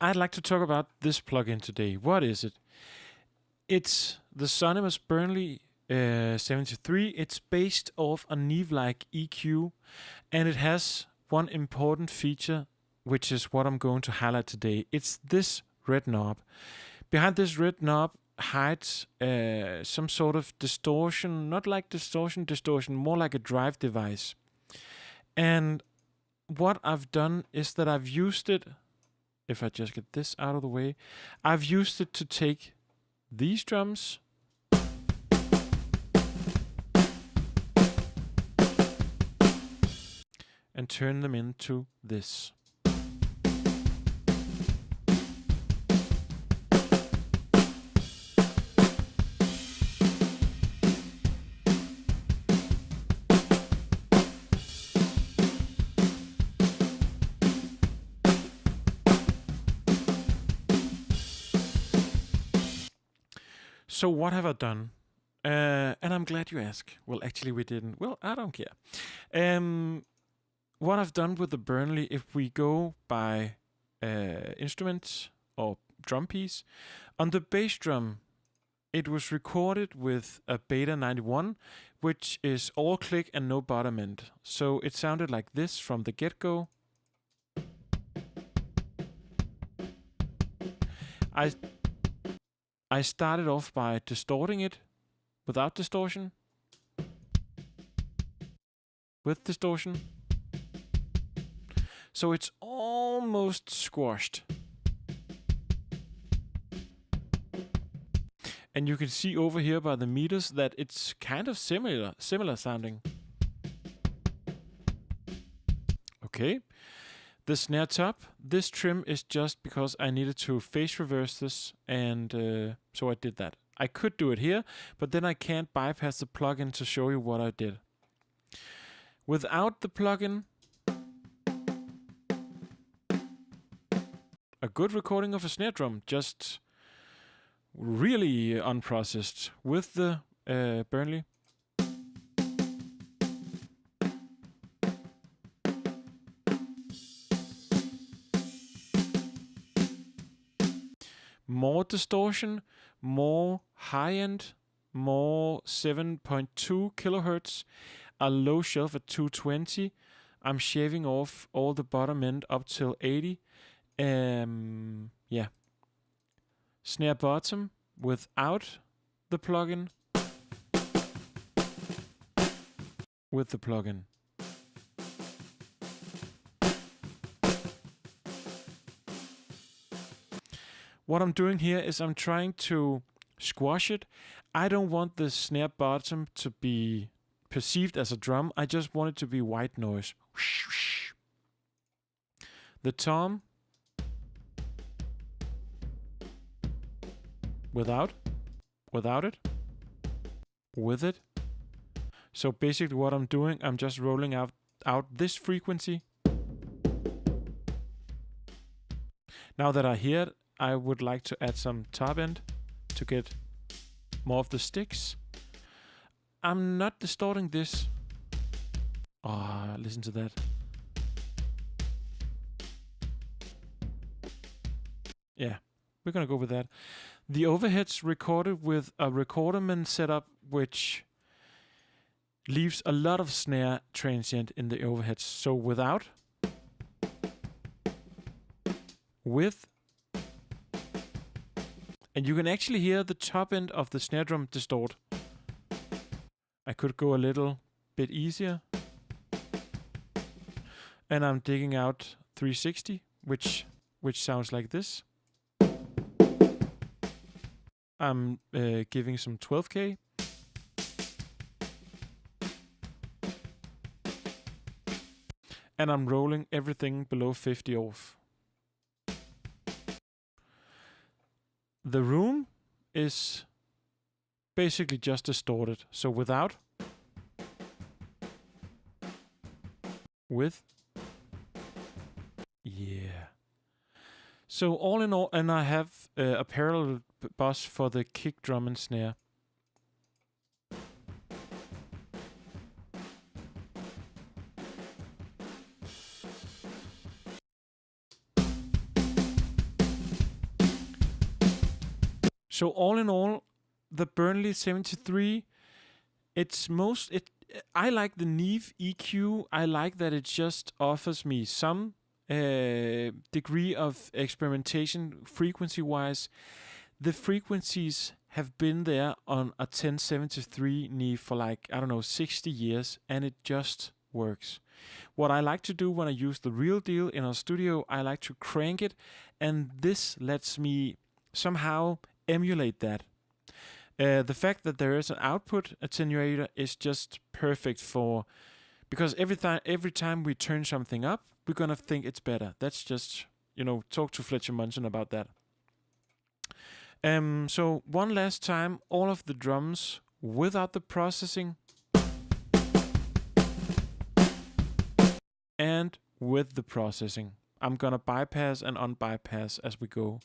I'd like to talk about this plugin today. What is it? It's the Sonimus Burnley 73. It's based off a Neve-like EQ, and it has one important feature, which is what I'm going to highlight today. It's this red knob. Behind this red knob hides some sort of distortion, not like distortion, more like a drive device. And what I've done is that I've used it, if I just get this out of the way, I've used it to take these drums and turn them into this. So what have I done? And I'm glad you ask. Well, actually we didn't. Well, I don't care. What I've done with the Burnley, if we go by instrument or drum piece, on the bass drum, it was recorded with a Beta 91, which is all click and no bottom end. So it sounded like this from the get-go. I started off by distorting it without distortion, with distortion. So it's almost squashed. And you can see over here by the meters that it's kind of similar sounding. Okay. The snare top, this trim is just because I needed to phase reverse this, and so I did that. I could do it here, but then I can't bypass the plugin to show you what I did. Without the plugin, a good recording of a snare drum, just really unprocessed. With the Burnley, more distortion, more high-end, more 7.2 kilohertz, a low shelf at 220. I'm shaving off all the bottom end up till 80. Yeah. Snare bottom without the plugin. With the plugin. What I'm doing here is I'm trying to squash it. I don't want the snare bottom to be perceived as a drum. I just want it to be white noise. The tom, without it, with it. So basically what I'm doing, I'm just rolling out this frequency. Now that I hear it, I would like to add some top end to get more of the sticks. I'm not distorting this. Ah, listen to that. Yeah, we're gonna go with that. The overheads recorded with a recorderman setup, which leaves a lot of snare transient in the overheads. So without, with, and you can actually hear the top end of the snare drum distort. I could go a little bit easier. And I'm digging out 360, which sounds like this. I'm giving some 12K. And I'm rolling everything below 50 off. The room is basically just distorted. So without, with, yeah. So all in all, and I have a parallel bus for the kick drum and snare. So all in all, the Burnley 73, I like the Neve EQ. I like that it just offers me some degree of experimentation frequency-wise. The frequencies have been there on a 1073 Neve for like, I don't know, 60 years, and it just works. What I like to do when I use the real deal in our studio, I like to crank it, and this lets me somehow emulate that. The fact that there is an output attenuator is just perfect because every time we turn something up, we're gonna think it's better. That's just, talk to Fletcher Munson about that. So one last time, all of the drums without the processing and with the processing. I'm gonna bypass and unbypass as we go.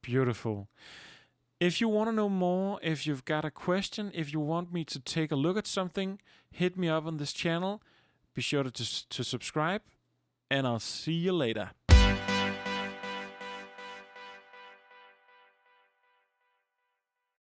Beautiful. If you want to know more, if you've got a question, if you want me to take a look at something, hit me up on this channel. Be sure to subscribe, and I'll see you later.